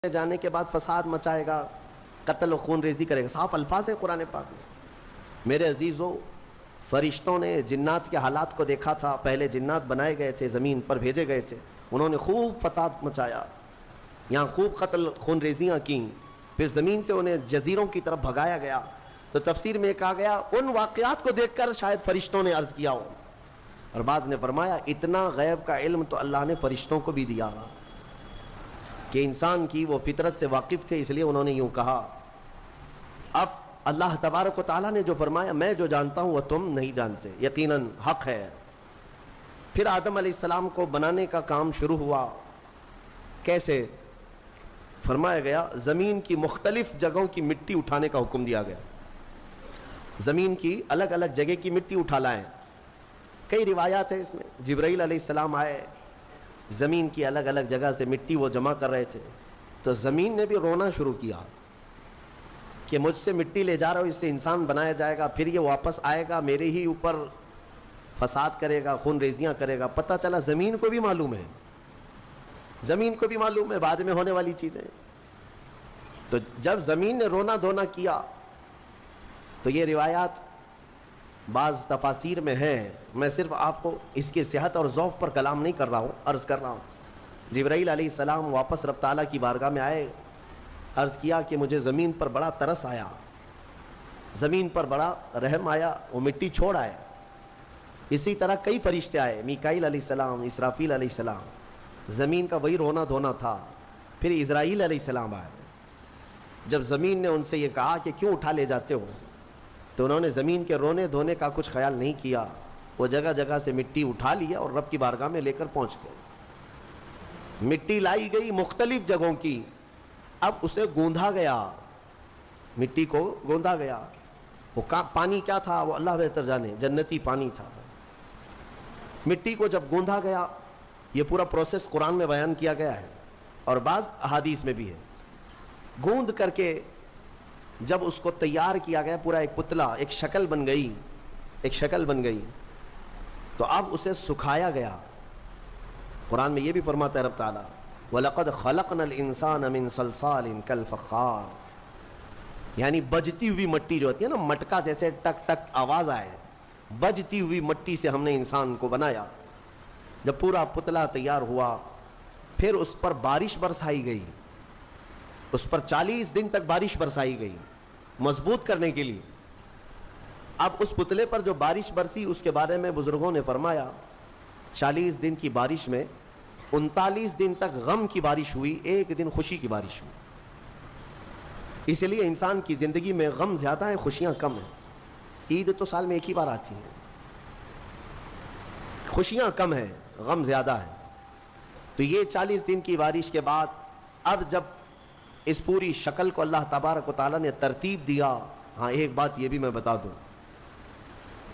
جانے کے بعد فساد مچائے گا، قتل و خون ریزی کرے گا. صاف الفاظ ہیں قرآن پاک میں. میرے عزیزو، فرشتوں نے جنات کے حالات کو دیکھا تھا. پہلے جنات بنائے گئے تھے، زمین پر بھیجے گئے تھے، انہوں نے خوب فساد مچایا، یہاں خوب قتل خون ریزیاں کیں. پھر زمین سے انہیں جزیروں کی طرف بھگایا گیا. تو تفسیر میں کہا گیا ان واقعات کو دیکھ کر شاید فرشتوں نے عرض کیا ہو. اور بعض نے فرمایا اتنا غیب کا علم تو اللہ نے فرشتوں کو بھی دیا کہ انسان کی وہ فطرت سے واقف تھے، اس لیے انہوں نے یوں کہا. اب اللہ تبارک و تعالیٰ نے جو فرمایا میں جو جانتا ہوں وہ تم نہیں جانتے، یقیناً حق ہے. پھر آدم علیہ السلام کو بنانے کا کام شروع ہوا. کیسے؟ فرمایا گیا زمین کی مختلف جگہوں کی مٹی اٹھانے کا حکم دیا گیا. زمین کی الگ الگ جگہ کی مٹی اٹھا لائیں. کئی روایات ہیں اس میں. جبرائیل علیہ السلام آئے، زمین کی الگ الگ جگہ سے مٹی وہ جمع کر رہے تھے. تو زمین نے بھی رونا شروع کیا کہ مجھ سے مٹی لے جا رہا ہو، اس سے انسان بنایا جائے گا، پھر یہ واپس آئے گا میرے ہی اوپر فساد کرے گا، خون ریزیاں کرے گا. پتہ چلا زمین کو بھی معلوم ہے، زمین کو بھی معلوم ہے بعد میں ہونے والی چیزیں. تو جب زمین نے رونا دھونا کیا تو یہ روایات بعض تفاسیر میں ہیں. میں صرف آپ کو اس کی صحت اور ذوق پر کلام نہیں کر رہا ہوں، عرض کر رہا ہوں. جبرائیل علیہ السلام واپس رب تعالیٰ کی بارگاہ میں آئے، عرض کیا کہ مجھے زمین پر بڑا ترس آیا، زمین پر بڑا رحم آیا، وہ مٹی چھوڑ آئے. اسی طرح کئی فرشتے آئے، میکائیل علیہ السلام، اسرافیل علیہ السلام. زمین کا وہی رونا دھونا تھا. پھر اسرائیل علیہ السلام آئے. جب زمین نے ان سے یہ کہا کہ کیوں اٹھا لے جاتے ہو، تو انہوں نے زمین کے رونے دھونے کا کچھ خیال نہیں کیا. وہ جگہ جگہ سے مٹی اٹھا لیا اور رب کی بارگاہ میں لے کر پہنچ گئے. مٹی لائی گئی مختلف جگہوں کی. اب اسے گوندھا گیا، مٹی کو گوندھا گیا. وہ پانی کیا تھا وہ اللہ بہتر جانے، جنتی پانی تھا. مٹی کو جب گوندھا گیا، یہ پورا پروسیس قرآن میں بیان کیا گیا ہے اور بعض احادیث میں بھی ہے. گوندھ کر کے جب اس کو تیار کیا گیا، پورا ایک پتلا، ایک شکل بن گئی، ایک شکل بن گئی. تو اب اسے سکھایا گیا. قرآن میں یہ بھی فرماتا ہے رب تعالیٰ وَلَقَدْ خَلَقْنَا الْإِنسَانَ مِنْ صَلْصَالٍ كَالْفَخَّارِ، یعنی بجتی ہوئی مٹی جو ہوتی ہے نا، مٹکا جیسے ٹک ٹک آواز آئے، بجتی ہوئی مٹی سے ہم نے انسان کو بنایا. جب پورا پتلا تیار ہوا، پھر اس پر بارش برسائی گئی. اس پر 40 دن تک بارش برسائی گئی مضبوط کرنے کے لیے. اب اس پتلے پر جو بارش برسی اس کے بارے میں بزرگوں نے فرمایا 40 دن کی بارش میں 39 دن تک غم کی بارش ہوئی، ایک دن خوشی کی بارش ہوئی. اس لیے انسان کی زندگی میں غم زیادہ ہیں، خوشیاں کم ہیں. عید تو سال میں ایک ہی بار آتی ہے، خوشیاں کم ہیں، غم زیادہ ہے. تو یہ 40 دن کی بارش کے بعد اب جب اس پوری شکل کو اللہ تبارک و تعالیٰ نے ترتیب دیا. ہاں ایک بات یہ بھی میں بتا دوں،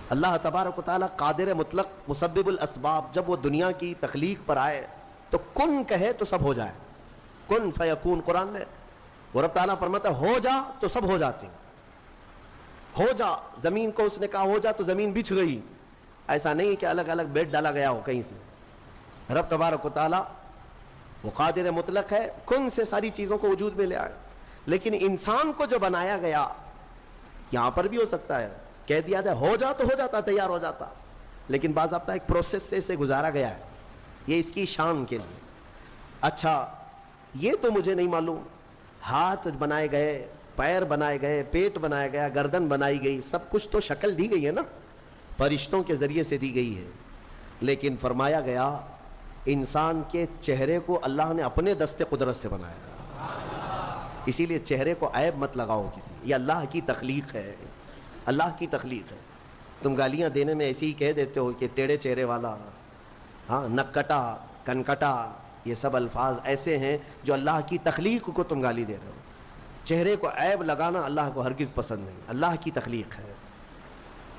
اللہ تبارک و تعالیٰ قادر مطلق مسبب الاسباب. جب وہ دنیا کی تخلیق پر آئے تو کن کہے تو سب ہو جائے، کن فیکون. قرآن میں وہ رب تعالیٰ فرماتا ہے ہو جا تو سب ہو جاتے ہیں، ہو جا. زمین کو اس نے کہا ہو جا تو زمین بچھ گئی. ایسا نہیں کہ الگ الگ بیٹ ڈالا گیا ہو کہیں سے. رب تبارک و تعالیٰ وہ قادر مطلق ہے، کن سے ساری چیزوں کو وجود میں لے آئے. لیکن انسان کو جو بنایا گیا، یہاں پر بھی ہو سکتا ہے کہہ دیا جائے ہو جا تو ہو جاتا، تیار ہو جاتا، لیکن باضابطہ ایک پروسیس سے اسے گزارا گیا ہے، یہ اس کی شان کے لیے. اچھا یہ تو مجھے نہیں معلوم، ہاتھ بنائے گئے، پیر بنائے گئے، پیٹ بنایا گیا، گردن بنائی گئی، سب کچھ تو شکل دی گئی ہے نا، فرشتوں کے ذریعے سے دی گئی ہے. لیکن فرمایا گیا انسان کے چہرے کو اللہ نے اپنے دست قدرت سے بنایا. اسی لیے چہرے کو عیب مت لگاؤ کسی، یہ اللہ کی تخلیق ہے، اللہ کی تخلیق ہے. تم گالیاں دینے میں ایسے ہی کہہ دیتے ہو کہ ٹیڑھے چہرے والا، ہاں نکٹا کنکٹا، یہ سب الفاظ ایسے ہیں جو اللہ کی تخلیق کو تم گالی دے رہے ہو. چہرے کو عیب لگانا اللہ کو ہرگز پسند نہیں، اللہ کی تخلیق ہے.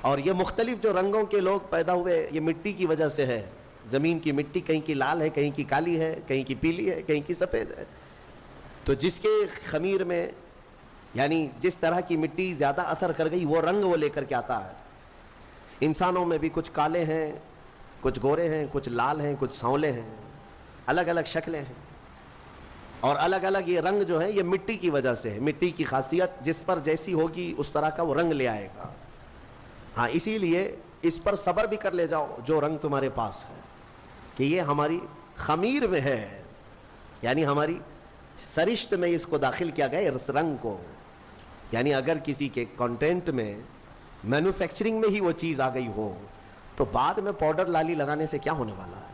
اور یہ مختلف جو رنگوں کے لوگ پیدا ہوئے یہ مٹی کی وجہ سے ہے. زمین کی مٹی کہیں کی لال ہے، کہیں کی کالی ہے، کہیں کی پیلی ہے، کہیں کی سفید ہے. تو جس کے خمیر میں یعنی جس طرح کی مٹی زیادہ اثر کر گئی وہ رنگ وہ لے کر کے آتا ہے. انسانوں میں بھی کچھ کالے ہیں، کچھ گورے ہیں، کچھ لال ہیں، کچھ سانولے ہیں، الگ الگ شکلیں ہیں. اور الگ الگ یہ رنگ جو ہے یہ مٹی کی وجہ سے ہے، مٹی کی خاصیت جس پر جیسی ہوگی اس طرح کا وہ رنگ لے آئے گا. ہاں اسی لیے اس پر صبر بھی کر لے جاؤ جو رنگ تمہارے پاس ہے، کہ یہ ہماری خمیر میں ہے، یعنی ہماری سرشت میں اس کو داخل کیا گیا اس رنگ کو. یعنی اگر کسی کے کانٹینٹ میں مینوفیکچرنگ میں ہی وہ چیز آ گئی ہو تو بعد میں پاؤڈر لالی لگانے سے کیا ہونے والا ہے.